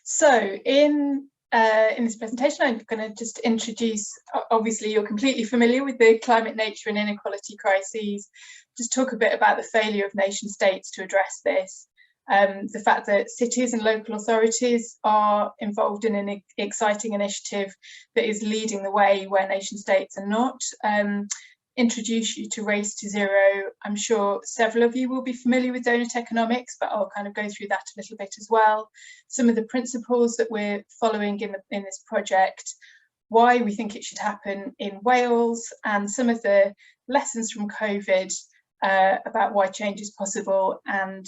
So in this presentation, I'm going to just introduce, obviously you're completely familiar with the climate, nature and inequality crises, just talk a bit about the failure of nation states to address this, the fact that cities and local authorities are involved in an exciting initiative that is leading the way where nation states are not, introduce you to Race to Zero. I'm sure several of you will be familiar with Doughnut Economics, but I'll kind of go through that a little bit as well. Some of the principles that we're following in this project, why we think it should happen in Wales, and some of the lessons from COVID about why change is possible, and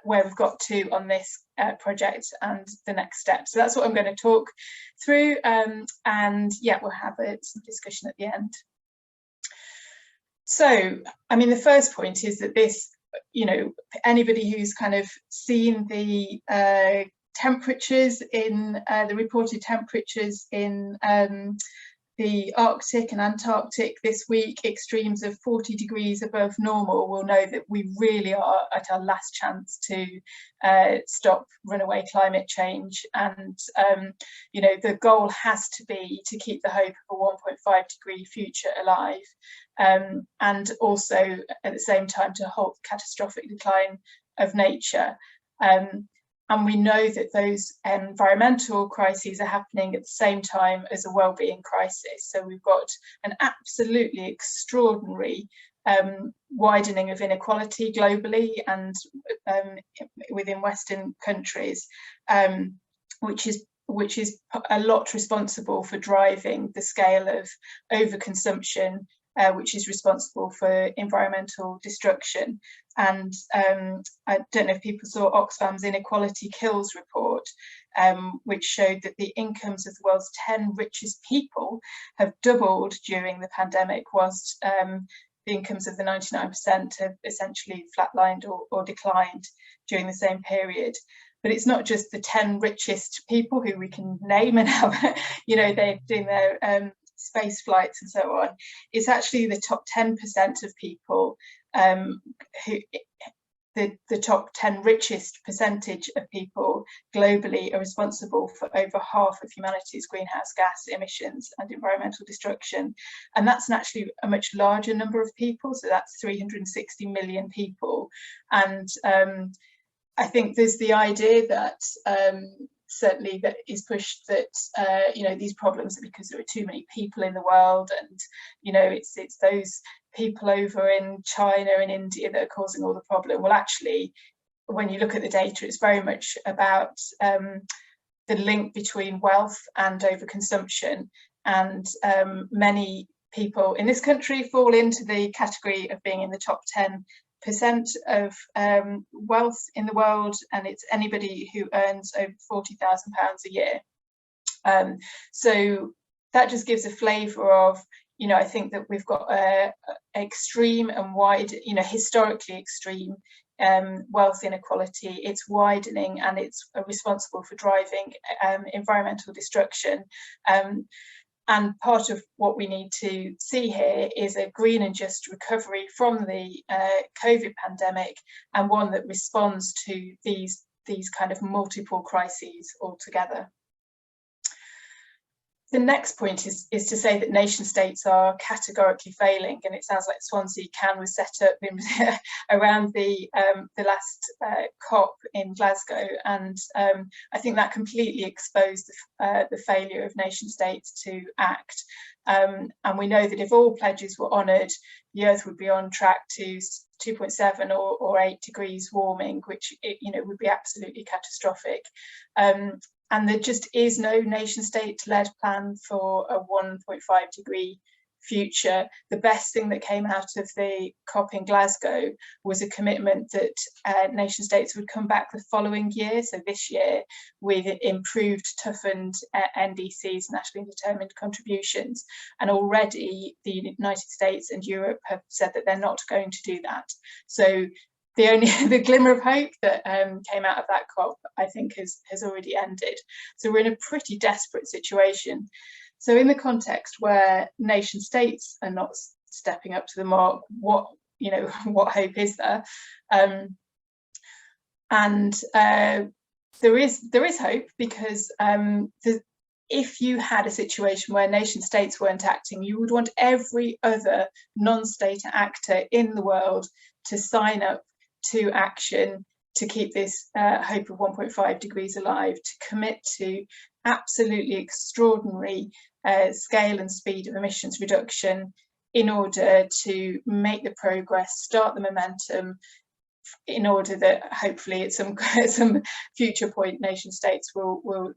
where we've got to on this project and the next step. So that's what I'm going to talk through, and yeah, we'll have some discussion at the end. So, I mean, the first point is that this, you know, anybody who's kind of seen the temperatures in the reported temperatures in the Arctic and Antarctic this week, extremes of 40 degrees above normal, will know that we really are at our last chance to stop runaway climate change. And, you know, the goal has to be to keep the hope of a 1.5 degree future alive. And also at the same time to halt the catastrophic decline of nature. And we know that those environmental crises are happening at the same time as a well-being crisis. So we've got an absolutely extraordinary widening of inequality globally and within Western countries, which is a lot responsible for driving the scale of overconsumption, which is responsible for environmental destruction. And I don't know if people saw Oxfam's Inequality Kills report, which showed that the incomes of the world's 10 richest people have doubled during the pandemic, whilst the incomes of the 99% have essentially flatlined or declined during the same period. But it's not just the 10 richest people who we can name and have, you know, they're doing their space flights and so on. It's actually the top 10% of people who the top 10 richest percentage of people globally are responsible for over half of humanity's greenhouse gas emissions and environmental destruction. And that's actually a much larger number of people. So that's 360 million people. And I think there's the idea that certainly that is pushed that you know, these problems are because there are too many people in the world, and you know, it's those people over in China and India that are causing all the problem. Well, actually, when you look at the data, it's very much about the link between wealth and overconsumption, and many people in this country fall into the category of being in the top 10% of wealth in the world, and it's anybody who earns over £40,000 a year. So that just gives a flavour of, you know, I think that we've got extreme and wide, you know, historically extreme wealth inequality. It's widening and it's responsible for driving environmental destruction. And part of what we need to see here is a green and just recovery from the COVID pandemic, and one that responds to these kind of multiple crises altogether. The next point is to say that nation states are categorically failing, and it sounds like Swansea CAN was set up around the last COP in Glasgow, and I think that completely exposed the failure of nation states to act. And we know that if all pledges were honoured, the Earth would be on track to 2.7 or 8 degrees warming, which you know, would be absolutely catastrophic. And there just is no nation state-led plan for a 1.5 degree future. The best thing that came out of the COP in Glasgow was a commitment that nation states would come back the following year, so this year, with improved, toughened NDCs, nationally determined contributions. And already the United States and Europe have said that they're not going to do that. So the glimmer of hope that came out of that COP, I think, has already ended. So we're in a pretty desperate situation. So in the context where nation states are not stepping up to the mark, what hope is there? And there is hope, because if you had a situation where nation states weren't acting, you would want every other non-state actor in the world to sign up to action to keep this hope of 1.5 degrees alive, to commit to absolutely extraordinary scale and speed of emissions reduction in order to make the progress, start the momentum, in order that hopefully at some future point nation states will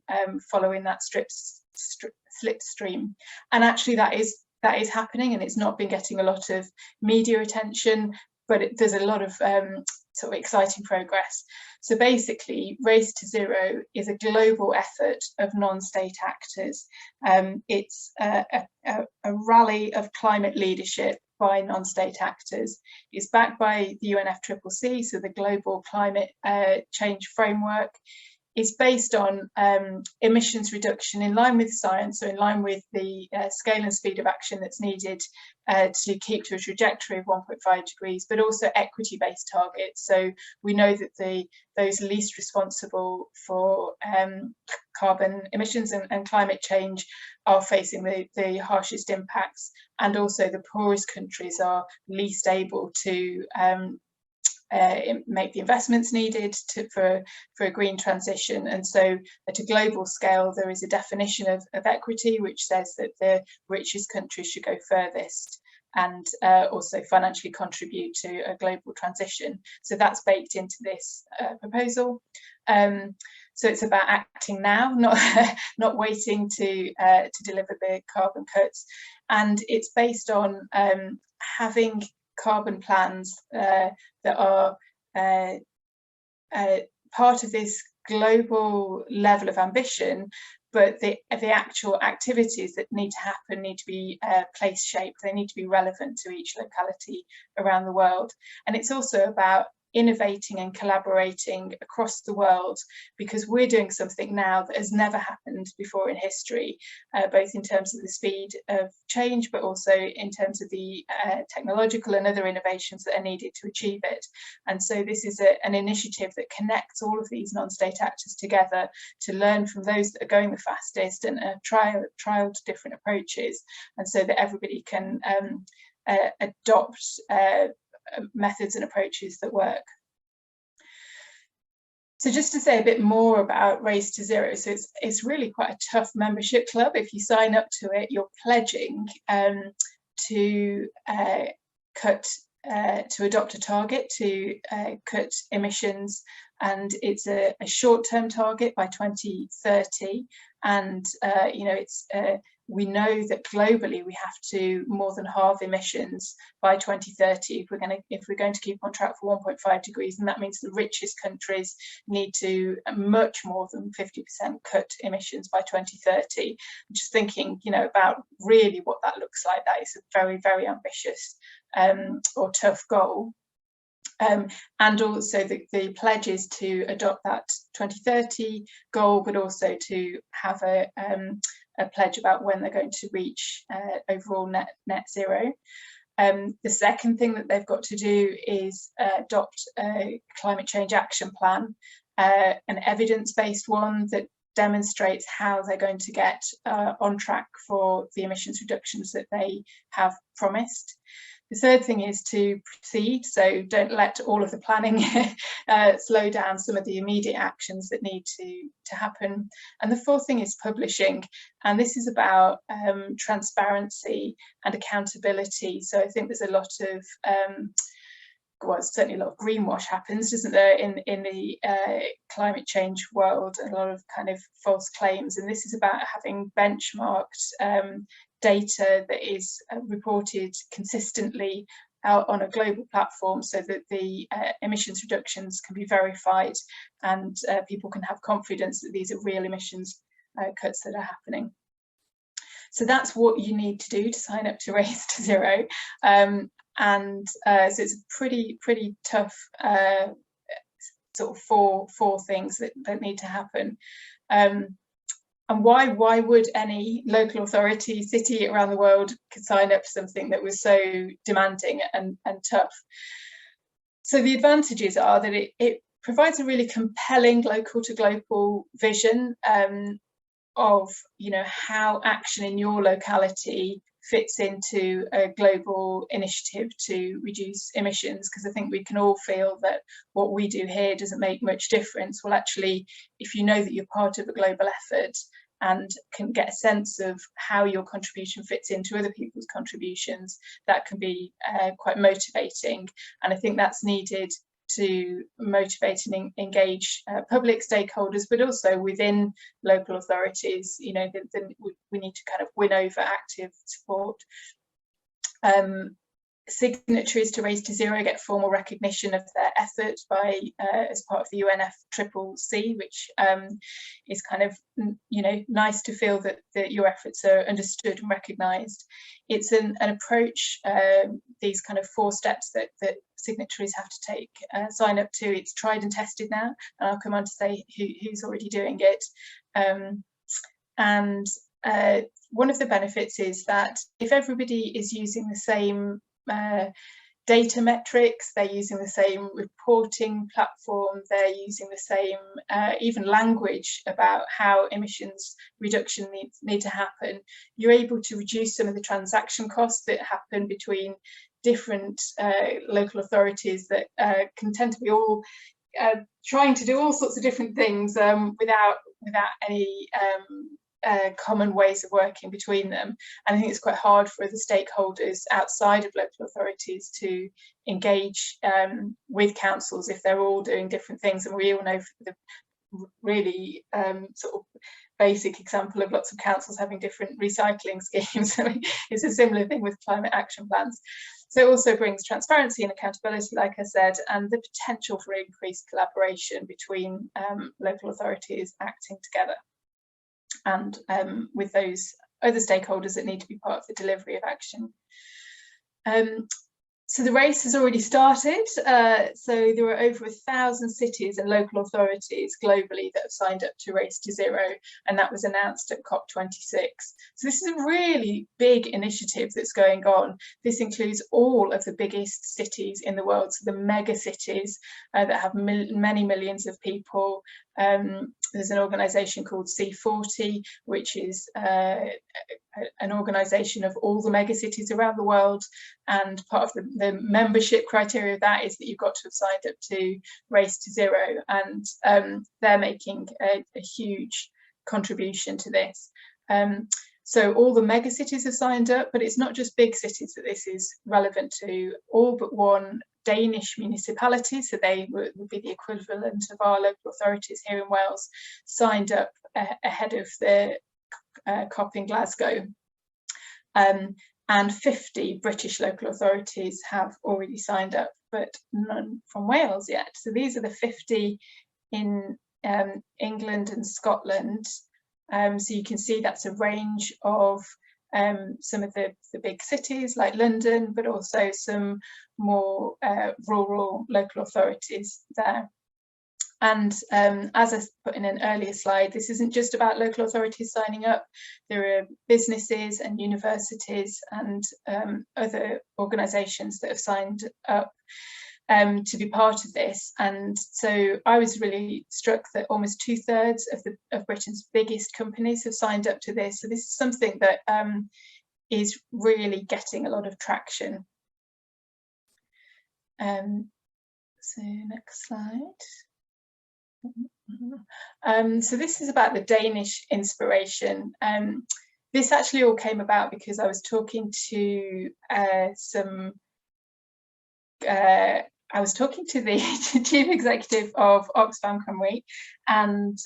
follow in that slipstream. And actually that is happening, and it's not been getting a lot of media attention, but there's a lot of sort of exciting progress. So basically, Race to Zero is a global effort of non-state actors. It's a rally of climate leadership by non-state actors. It's backed by the UNFCCC, so the Global Climate Change Framework. It's based on emissions reduction in line with science, so in line with the scale and speed of action that's needed to keep to a trajectory of 1.5 degrees, but also equity-based targets. So we know that those least responsible for carbon emissions and climate change are facing the harshest impacts, and also the poorest countries are least able to make the investments needed for a green transition. And so at a global scale, there is a definition of equity, which says that the richest countries should go furthest and also financially contribute to a global transition. So that's baked into this proposal. So it's about acting now, not waiting to deliver the carbon cuts. And it's based on having carbon plans that are part of this global level of ambition, but the actual activities that need to happen need to be place shaped. They need to be relevant to each locality around the world. And it's also about innovating and collaborating across the world, because we're doing something now that has never happened before in history, both in terms of the speed of change, but also in terms of the technological and other innovations that are needed to achieve it. And so this is an initiative that connects all of these non-state actors together to learn from those that are going the fastest and trial different approaches, and so that everybody can adopt methods and approaches that work. So just to say a bit more about Race to Zero, so it's really quite a tough membership club. If you sign up to it, you're pledging to adopt a target to cut emissions, and it's a short-term target by 2030. And you know, we know that globally we have to more than halve emissions by 2030 if we're going to keep on track for 1.5 degrees, and that means the richest countries need to much more than 50% cut emissions by 2030. I'm just thinking, you know, about really what that looks like. That is a very, very ambitious or tough goal. And also the pledge is to adopt that 2030 goal, but also to have a pledge about when they're going to reach overall net zero. The second thing that they've got to do is adopt a climate change action plan, an evidence-based one that demonstrates how they're going to get on track for the emissions reductions that they have promised. The third thing is to proceed, so don't let all of the planning slow down some of the immediate actions that need to happen. And the fourth thing is publishing, and this is about transparency and accountability. So I think there's a lot of well, certainly a lot of greenwash happens, doesn't there, in the climate change world, a lot of kind of false claims, and this is about having benchmarked data that is reported consistently out on a global platform, so that the emissions reductions can be verified and people can have confidence that these are real emissions cuts that are happening. So that's what you need to do to sign up to Race to Zero. So it's a pretty tough sort of four things that need to happen. And why would any local authority, city around the world could sign up to something that was so demanding and tough? So the advantages are that it provides a really compelling local to global vision of, you know, how action in your locality fits into a global initiative to reduce emissions, because I think we can all feel that what we do here doesn't make much difference. Well, actually, if you know that you're part of a global effort and can get a sense of how your contribution fits into other people's contributions, that can be quite motivating. And I think that's needed to motivate and engage public stakeholders, but also within local authorities. You know, we need to kind of win over active support. Signatories to Race to Zero get formal recognition of their effort by as part of the UNFCCC, which is kind of, you know, nice to feel that your efforts are understood and recognised. It's an approach, these kind of 4 steps that signatories have to take, sign up to. It's tried and tested now, and I'll come on to say who's already doing it. One of the benefits is that if everybody is using the same data metrics, they're using the same reporting platform, they're using the same even language about how emissions reduction need to happen, you're able to reduce some of the transaction costs that happen between different local authorities that can tend to be all trying to do all sorts of different things without any common ways of working between them. And I think it's quite hard for the stakeholders outside of local authorities to engage with councils if they're all doing different things. And we all know the really sort of basic example of lots of councils having different recycling schemes. It's a similar thing with climate action plans. So it also brings transparency and accountability, like I said, and the potential for increased collaboration between local authorities acting together and with those other stakeholders that need to be part of the delivery of action. So the race has already started. So there are over 1,000 cities and local authorities globally that have signed up to Race to Zero, and that was announced at COP26. So this is a really big initiative that's going on. This includes all of the biggest cities in the world, so the mega cities that have many millions of people. There's an organisation called C40, which is an organisation of all the megacities around the world, and part of the membership criteria of that is that you've got to have signed up to Race to Zero, and they're making a huge contribution to this. So all the megacities have signed up, but it's not just big cities that this is relevant to. All but one Danish municipalities, so they would be the equivalent of our local authorities here in Wales, signed up ahead of the COP in Glasgow. And 50 British local authorities have already signed up, but none from Wales yet. So these are the 50 in England and Scotland. So you can see that's a range of some of the big cities like London, but also some more rural local authorities there. And as I put in an earlier slide, this isn't just about local authorities signing up. There are businesses and universities and other organisations that have signed up to be part of this. And so I was really struck that almost 2/3 of Britain's biggest companies have signed up to this. So this is something that is really getting a lot of traction. So next slide. So this is about the Danish inspiration. This actually all came about because I was talking to the chief executive of Oxfam Cymru and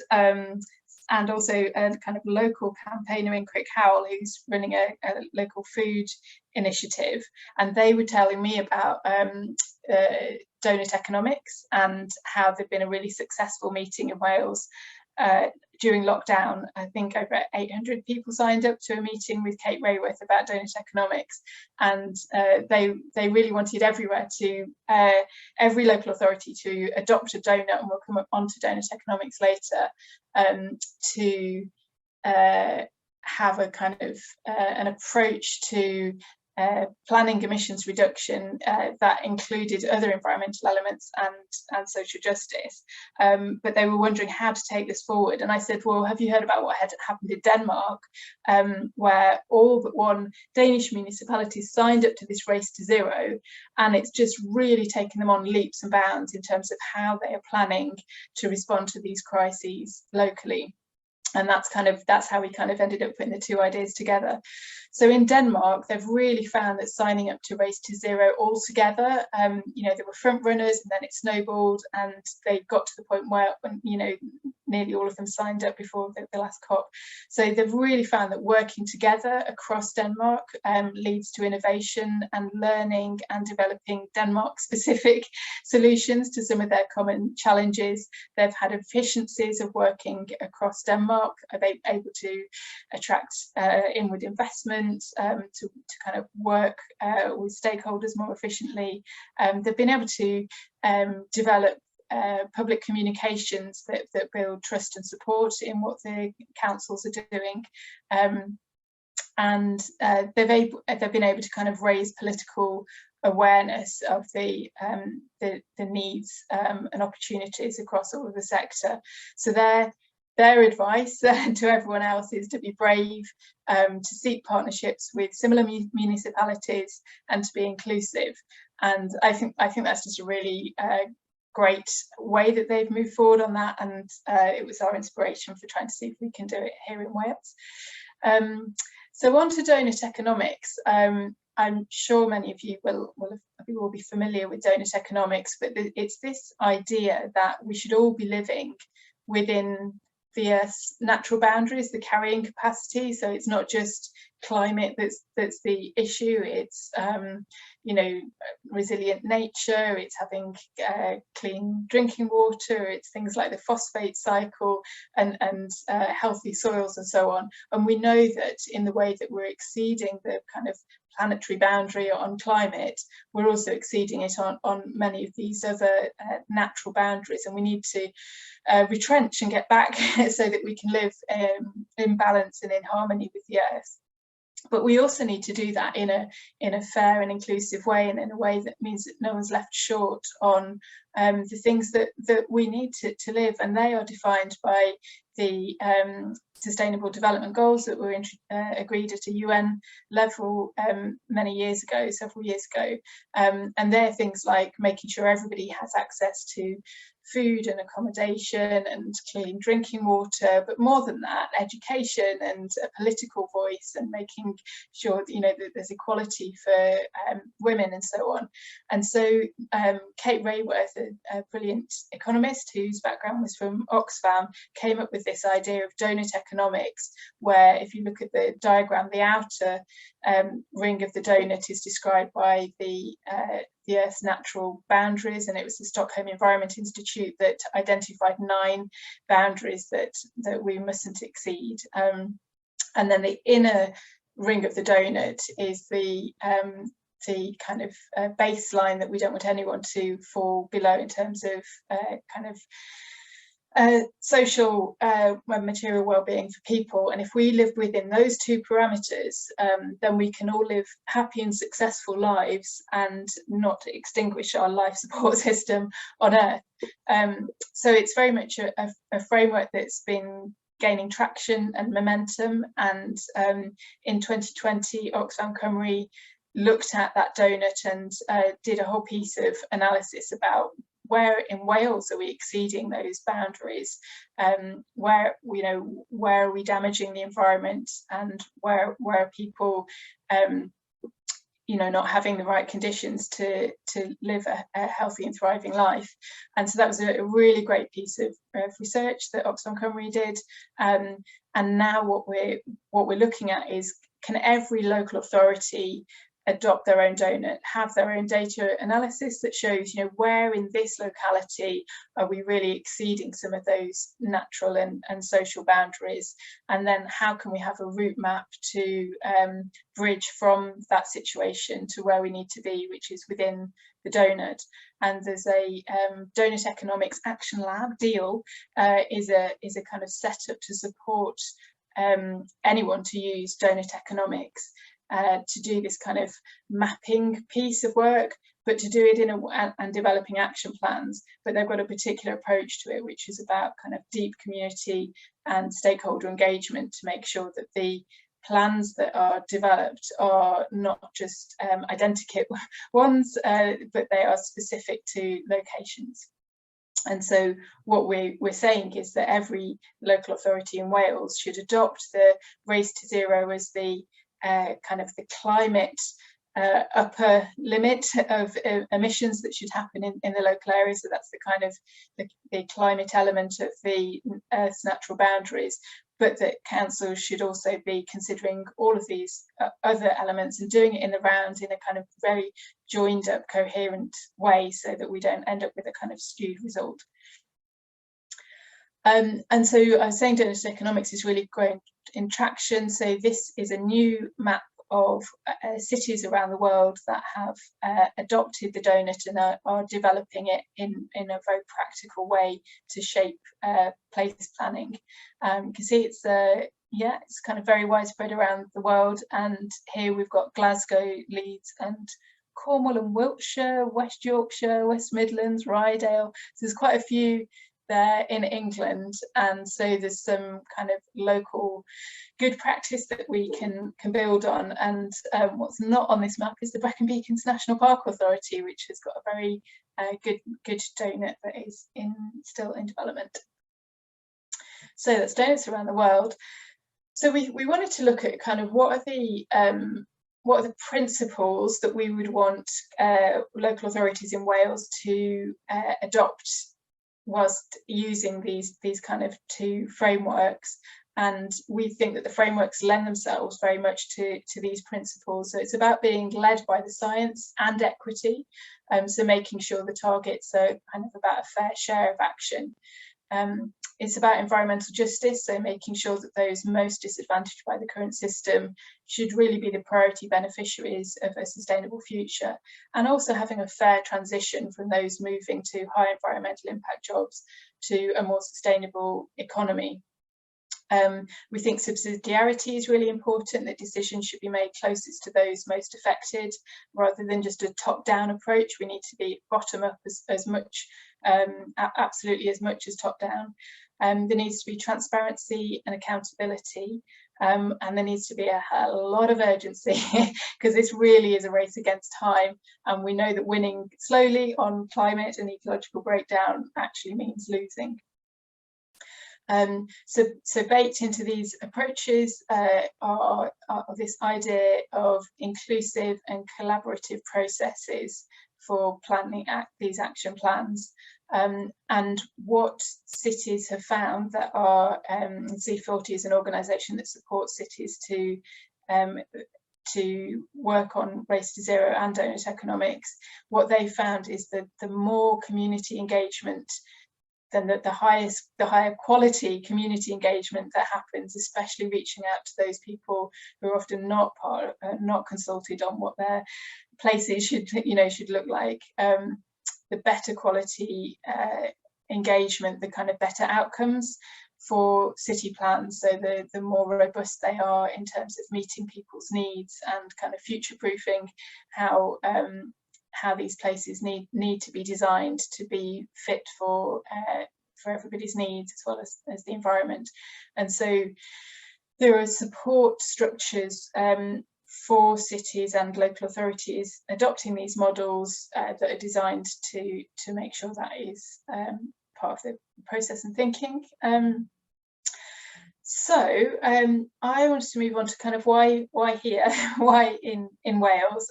also a kind of local campaigner in Crick Howell who's running a local food initiative, and they were telling me about Doughnut Economics and how they've been a really successful meeting in Wales during lockdown. I think over 800 people signed up to a meeting with Kate Rayworth about Doughnut Economics, and they really wanted every local authority to adopt a donut, and we'll come on to Doughnut Economics later, to have a kind of an approach to planning emissions reduction that included other environmental elements and social justice. But they were wondering how to take this forward. And I said, well, have you heard about what had happened in Denmark, where all but one Danish municipality signed up to this race to zero, and it's just really taken them on leaps and bounds in terms of how they are planning to respond to these crises locally. And that's how we kind of ended up putting the two ideas together. So in Denmark, they've really found that signing up to Race to Zero altogether, you know, there were front runners and then it snowballed, and they got to the point where, you know, nearly all of them signed up before the last COP. So they've really found that working together across Denmark leads to innovation and learning and developing Denmark-specific solutions to some of their common challenges. They've had efficiencies of working across Denmark. Are they able to attract inward investment, to kind of work with stakeholders more efficiently? They've been able to develop public communications that build trust and support in what the councils are doing, and they've been able to kind of raise political awareness of the needs and opportunities across all of the sector. So their advice to everyone else is to be brave, to seek partnerships with similar municipalities, and to be inclusive. And I think that's just a really great way that they've moved forward on that, and it was our inspiration for trying to see if we can do it here in Wales. So on to Doughnut Economics. I'm sure many of you will be familiar with Doughnut Economics, but it's this idea that we should all be living within the Earth's natural boundaries, the carrying capacity. So it's not just climate that's the issue, it's you know, resilient nature, it's having clean drinking water, it's things like the phosphate cycle and healthy soils and so on. And we know that in the way that we're exceeding the kind of planetary boundary on climate, we're also exceeding it on many of these other natural boundaries, and we need to retrench and get back so that we can live in balance and in harmony with the Earth. But we also need to do that in a fair and inclusive way, and in a way that means that no one's left short on the things that we need to live, and they are defined by the Sustainable Development Goals that were agreed at a UN level several years ago. And they're things like making sure everybody has access to food and accommodation and clean drinking water, but more than that, education and a political voice, and making sure that, you know, that there's equality for women and so on. And so Kate Rayworth, a brilliant economist whose background was from Oxfam, came up with this idea of Doughnut Economics, where if you look at the diagram, the outer ring of the donut is described by the Earth's natural boundaries, and it was the Stockholm Environment Institute that identified 9 boundaries that we mustn't exceed. And then the inner ring of the donut is the kind of baseline that we don't want anyone to fall below in terms of kind of social and material well-being for people. And if we live within those 2 parameters, then we can all live happy and successful lives and not extinguish our life support system on Earth. So it's very much a framework that's been gaining traction and momentum, and in 2020 Oxfam Cymru looked at that donut and did a whole piece of analysis about where in Wales are we exceeding those boundaries, where are we damaging the environment, and where are people not having the right conditions to live a healthy and thriving life. And so that was a really great piece of research that Oxfam Cymru did, and now what we're looking at is, can every local authority adopt their own donut, have their own data analysis that shows, where in this locality are we really exceeding some of those natural and social boundaries, and then how can we have a route map to bridge from that situation to where we need to be, which is within the donut. And there's a Doughnut Economics Action Lab. DEAL is a kind of setup to support anyone to use Doughnut Economics. to do this kind of mapping piece of work, but to do it and developing action plans. But they've got a particular approach to it, which is about kind of deep community and stakeholder engagement to make sure that the plans that are developed are not just identikit ones, but they are specific to locations. And so what we're saying is that every local authority in Wales should adopt the Race to Zero as the kind of the climate upper limit of emissions that should happen in the local area. So that's the kind of the climate element of the Earth's natural boundaries, but that councils should also be considering all of these other elements and doing it in the round in a kind of very joined up, coherent way, so that we don't end up with a kind of skewed result. And so I was saying Doughnut Economics is really growing in traction. So this is a new map of cities around the world that have adopted the Doughnut and are developing it in a very practical way to shape place planning. You can see it's it's kind of very widespread around the world, and here we've got Glasgow, Leeds and Cornwall and Wiltshire, West Yorkshire, West Midlands, Rydale. So there's quite a few there in England, and so there's some kind of local good practice that we can build on. And what's not on this map is the Brecon Beacons National Park Authority, which has got a very good Doughnut that is still in development. So that's Doughnut around the world. So we wanted to look at kind of what are the principles that we would want local authorities in Wales to adopt whilst using these kind of two frameworks. And we think that the frameworks lend themselves very much to these principles. So it's about being led by the science and equity. So making sure the targets are kind of about a fair share of action. It's about environmental justice, so making sure that those most disadvantaged by the current system should really be the priority beneficiaries of a sustainable future, and also having a fair transition from those moving to high environmental impact jobs to a more sustainable economy. We think subsidiarity is really important, that decisions should be made closest to those most affected, rather than just a top-down approach. We need to be bottom-up as much, absolutely as much as top-down. There needs to be transparency and accountability, and there needs to be a lot of urgency, because this really is a race against time, and we know that winning slowly on climate and ecological breakdown actually means losing. So baked into these approaches are this idea of inclusive and collaborative processes for planning these action plans. And what cities have found that are, C40 is an organisation that supports cities to work on Race to Zero and Doughnut Economics. What they found is that the more community engagement, then the higher quality community engagement that happens, especially reaching out to those people who are often not consulted on what their places should look like. The better quality engagement, the kind of better outcomes for city plans. So the more robust they are in terms of meeting people's needs and kind of future-proofing how these places need to be designed to be fit for everybody's needs as well as the environment. And so there are support structures for cities and local authorities adopting these models that are designed to make sure that is part of the process and thinking. So I wanted to move on to kind of why here, why in Wales.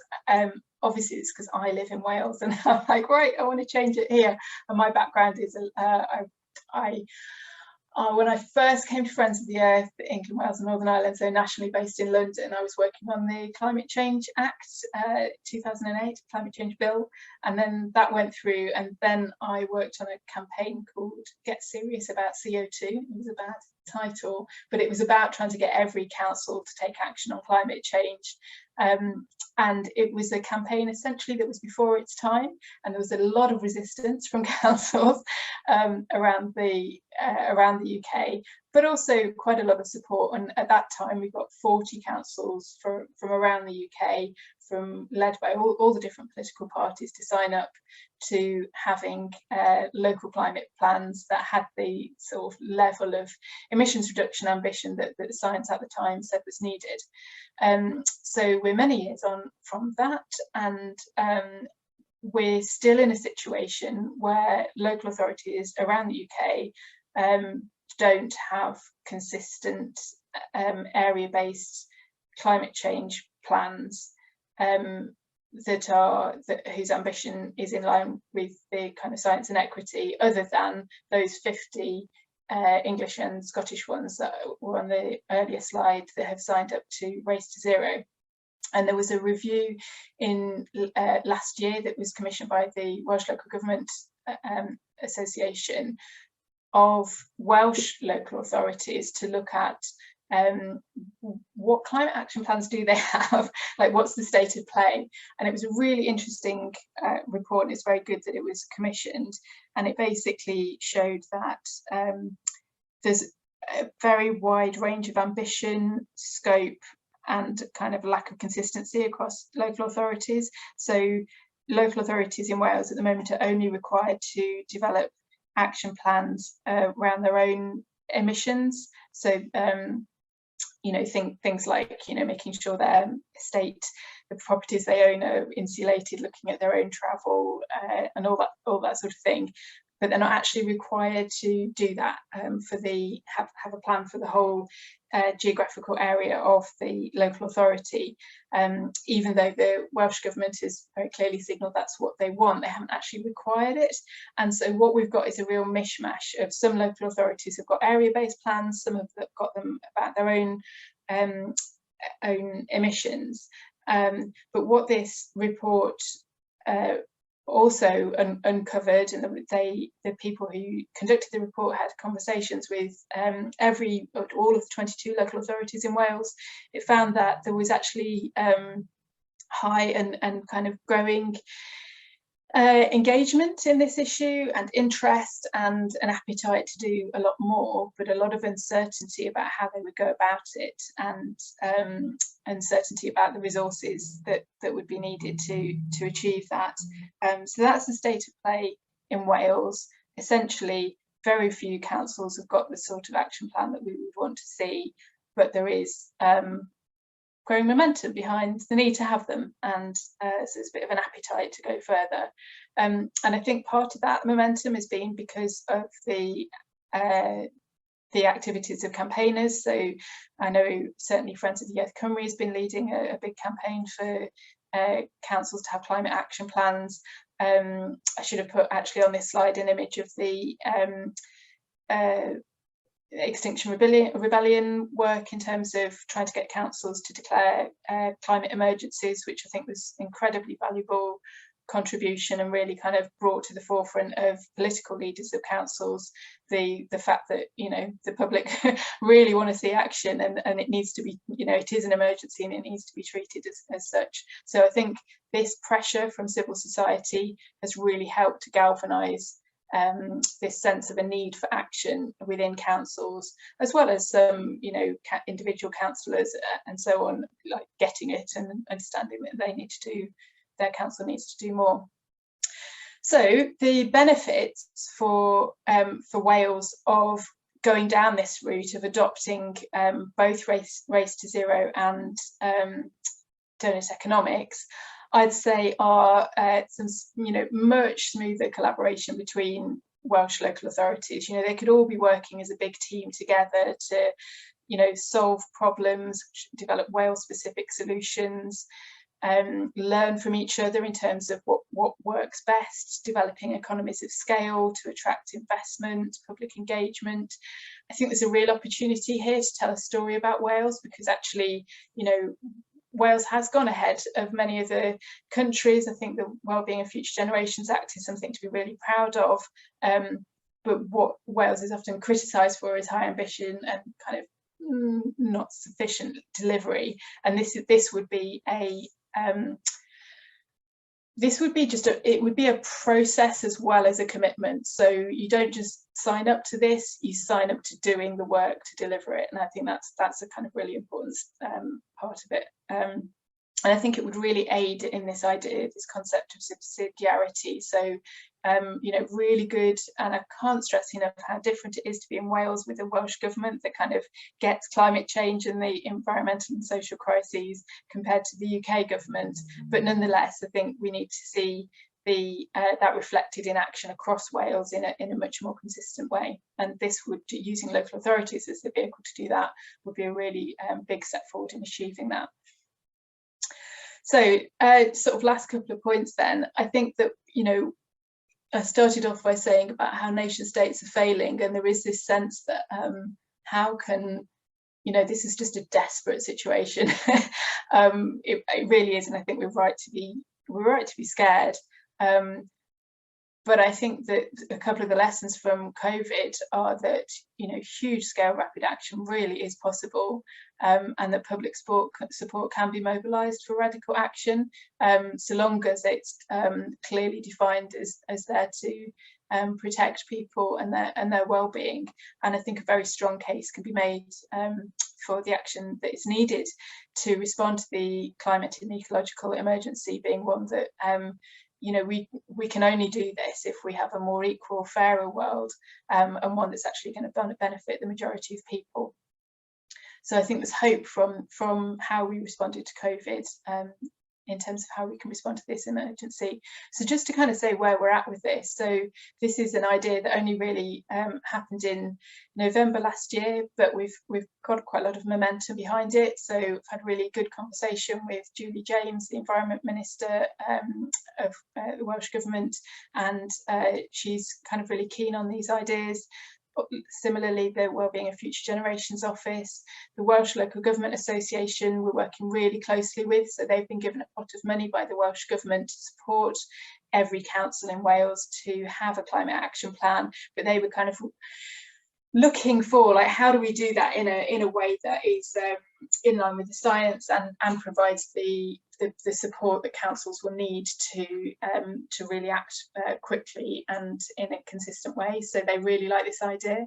Obviously it's because I live in Wales, and I'm like, right, I want to change it here. And my background is when I first came to Friends of the Earth, England, Wales and Northern Ireland, so nationally based in London, I was working on the Climate Change Act, 2008, Climate Change Bill, and then that went through, and then I worked on a campaign called Get Serious About CO2. It was a bad title, but it was about trying to get every council to take action on climate change. And it was a campaign essentially that was before its time, and there was a lot of resistance from councils around the UK. but also quite a lot of support. And at that time, we got 40 councils from around the UK, led by all the different political parties, to sign up to having local climate plans that had the sort of level of emissions reduction ambition that the science at the time said was needed. So we're many years on from that, and we're still in a situation where local authorities around the UK don't have consistent area-based climate change plans whose ambition is in line with the kind of science and equity, other than those 50 English and Scottish ones that were on the earlier slide that have signed up to Race to Zero. And there was a review in last year that was commissioned by the Welsh Local Government Association of Welsh local authorities to look at what climate action plans do they have, like what's the state of play. And it was a really interesting report, and it's very good that it was commissioned, and it basically showed that there's a very wide range of ambition, scope, and kind of lack of consistency across local authorities. So local authorities in Wales at the moment are only required to develop action plans around their own emissions. So you know, things like, you know, making sure their estate, the properties they own, are insulated, looking at their own travel and all that sort of thing. But they're not actually required to do that have a plan for the whole geographical area of the local authority, even though the Welsh Government has very clearly signalled that's what they want. They haven't actually required it. And so what we've got is a real mishmash of some local authorities have got area-based plans, some have got them about their own emissions. But what this report also uncovered, and the people who conducted the report had conversations with all of the 22 local authorities in Wales. It found that there was actually high and kind of growing engagement in this issue, and interest, and an appetite to do a lot more, but a lot of uncertainty about how they would go about it, and uncertainty about the resources that would be needed to achieve that. So that's the state of play in Wales. Essentially, very few councils have got the sort of action plan that we would want to see, but there is growing momentum behind the need to have them, and so there's a bit of an appetite to go further. And I think part of that momentum has been because of the activities of campaigners. So I know certainly Friends of the Earth Cymru has been leading a big campaign for councils to have climate action plans. I should have put actually on this slide an image of the Extinction Rebellion work in terms of trying to get councils to declare climate emergencies, which I think was incredibly valuable contribution, and really kind of brought to the forefront of political leaders of councils the fact that, you know, the public really want to see action, and it needs to be, you know, it is an emergency and it needs to be treated as such. So I think this pressure from civil society has really helped to galvanise this sense of a need for action within councils, as well as some, you know, individual councillors and so on, like getting it and understanding that they need to do, their council needs to do more. So the benefits for Wales of going down this route of adopting both Race to Zero and Doughnut Economics, I'd say are some, you know, much smoother collaboration between Welsh local authorities. You know, they could all be working as a big team together to, you know, solve problems, develop Wales-specific solutions, learn from each other in terms of what works best, developing economies of scale to attract investment, public engagement. I think there's a real opportunity here to tell a story about Wales, because actually, you know, Wales has gone ahead of many other countries. I think the Wellbeing of Future Generations Act is something to be really proud of. But what Wales is often criticised for is high ambition and kind of not sufficient delivery. And this would be a this would be it would be a process as well as a commitment. So you don't just sign up to this, you sign up to doing the work to deliver it. And I think that's a kind of really important part of it. And I think it would really aid in this idea, this concept of subsidiarity. So, you know, really good, and I can't stress enough how different it is to be in Wales with a Welsh government that kind of gets climate change and the environmental and social crises compared to the UK government. But nonetheless, I think we need to see that reflected in action across Wales in a much more consistent way. And this would, using local authorities as the vehicle to do that, would be a really big step forward in achieving that. So sort of last couple of points then, I think that, you know, I started off by saying about how nation states are failing, and there is this sense that how can, you know, this is just a desperate situation. It really is, and I think we're right to be scared. But I think that a couple of the lessons from COVID are that, you know, huge scale rapid action really is possible, and that public support can be mobilised for radical action, so long as it's clearly defined as there to protect people and their well-being. And I think a very strong case can be made for the action that is needed to respond to the climate and ecological emergency, being one that you know, we can only do this if we have a more equal, fairer world, and one that's actually going to benefit the majority of people. So I think there's hope from how we responded to COVID in terms of how we can respond to this emergency. So just to kind of say where we're at with this. So this is an idea that only really happened in November last year, but we've got quite a lot of momentum behind it. So I've had a really good conversation with Julie James, the Environment Minister of the Welsh Government, and she's kind of really keen on these ideas. Similarly, the Wellbeing of Future Generations Office, the Welsh Local Government Association, we're working really closely with. So they've been given a pot of money by the Welsh Government to support every council in Wales to have a climate action plan. But they were kind of looking for, like, how do we do that in a way that is in line with the science and provides the support that councils will need to really act quickly and in a consistent way. So they really like this idea.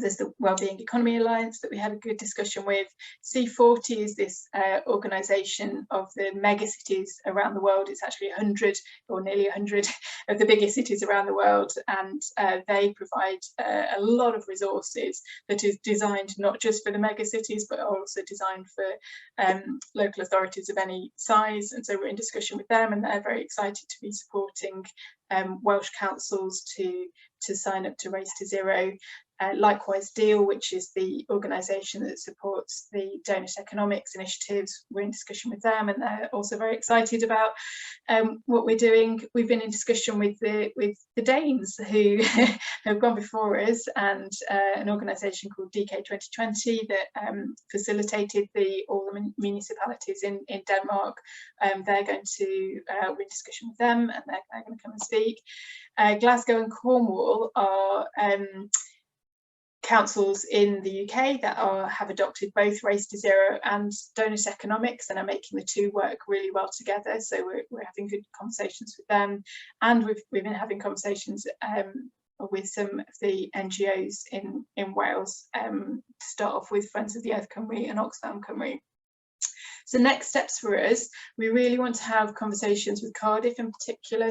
There's the Wellbeing Economy Alliance that we had a good discussion with. C40 is this organisation of the mega cities around the world. It's actually 100 or nearly 100 of the biggest cities around the world, and they provide a lot of resources that is designed not just for the mega cities, but also designed for local authorities of any size. And so we're in discussion with them, and they're very excited to be supporting Welsh councils to sign up to Race to Zero. Likewise, Deal, which is the organisation that supports the Doughnut Economics initiatives, we're in discussion with them, and they're also very excited about what we're doing. We've been in discussion with the Danes who have gone before us, and an organisation called DK 2020 that facilitated all the municipalities in Denmark. They're going to, we're in discussion with them, and they're going to come and speak. Glasgow and Cornwall are councils in the UK that have adopted both Race to Zero and Doughnut Economics, and are making the two work really well together. So we're having good conversations with them, and we've been having conversations with some of the NGOs in Wales, to start off with Friends of the Earth Cymru and Oxfam Cymru. So next steps for us, we really want to have conversations with Cardiff in particular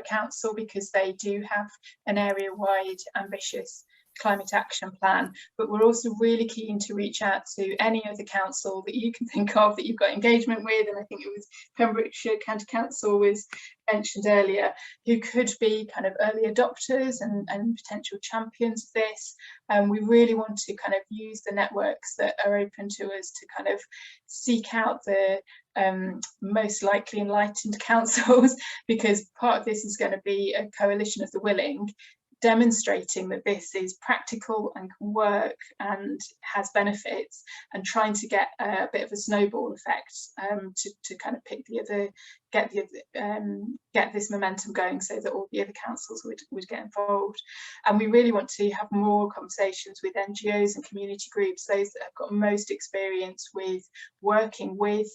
council, because they do have an area-wide ambitious climate action plan, but we're also really keen to reach out to any other council that you can think of that you've got engagement with, and I think it was Pembrokeshire County Council was mentioned earlier, who could be kind of early adopters and potential champions of this. We really want to kind of use the networks that are open to us to kind of seek out the most likely enlightened councils, because part of this is going to be a coalition of the willing, demonstrating that this is practical and can work and has benefits, and trying to get a bit of a snowball effect to kind of pick the other, get this momentum going, so that all the other councils would get involved. And we really want to have more conversations with NGOs and community groups, those that have got most experience with working with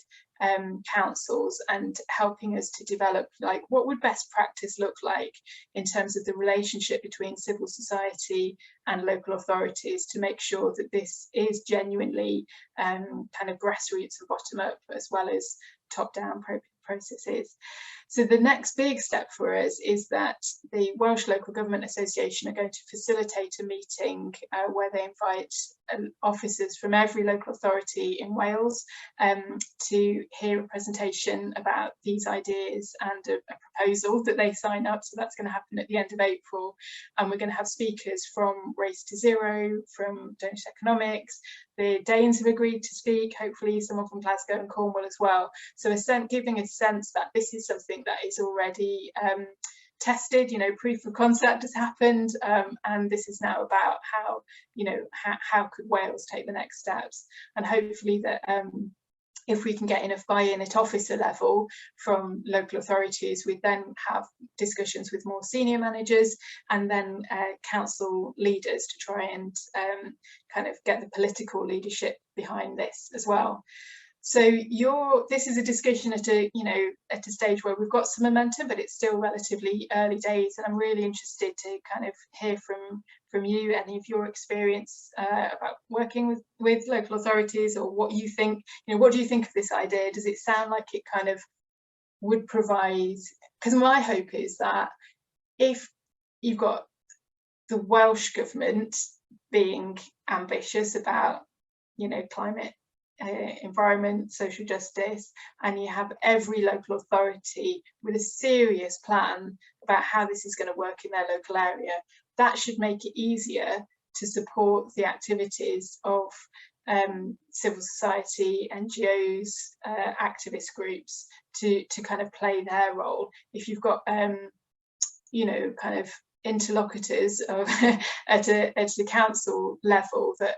councils and helping us to develop like what would best practice look like in terms of the relationship between civil society and local authorities to make sure that this is genuinely kind of grassroots and bottom up as well as top down processes. So the next big step for us is that the Welsh Local Government Association are going to facilitate a meeting where they invite officers from every local authority in Wales to hear a presentation about these ideas and a proposal that they sign up. So that's going to happen at the end of April, and we're going to have speakers from Race to Zero, from Doughnut Economics. The Danes have agreed to speak, hopefully someone from Glasgow and Cornwall as well. So giving a sense that this is something that is already tested, you know, proof of concept has happened, and this is now about how, you know, how could Wales take the next steps, and hopefully that if we can get enough buy-in at officer level from local authorities, we then have discussions with more senior managers and then council leaders to try and kind of get the political leadership behind this as well. So this is a discussion at a stage where we've got some momentum, but it's still relatively early days, and I'm really interested to kind of hear from you, any of your experience about working with local authorities, or what you think, what do you think of this idea? Does it sound like it kind of would provide, because my hope is that if you've got the Welsh government being ambitious about, climate, environment, social justice, and you have every local authority with a serious plan about how this is going to work in their local area, that should make it easier to support the activities of civil society, NGOs, activist groups to kind of play their role. If you've got kind of interlocutors of at the council level that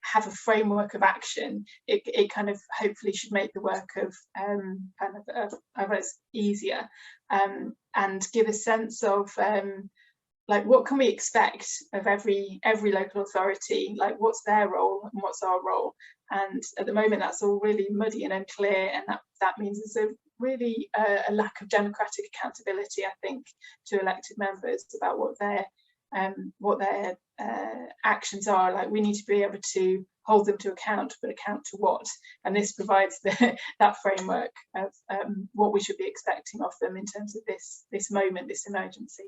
have a framework of action, it kind of hopefully should make the work of us easier, and give a sense of like what can we expect of every local authority, like what's their role and what's our role. And at the moment that's all really muddy and unclear, and that means there's a really a lack of democratic accountability, I think, to elected members about what their actions are. Like, we need to be able to hold them to account, but account to what? And this provides that framework of what we should be expecting of them in terms of this moment, this emergency.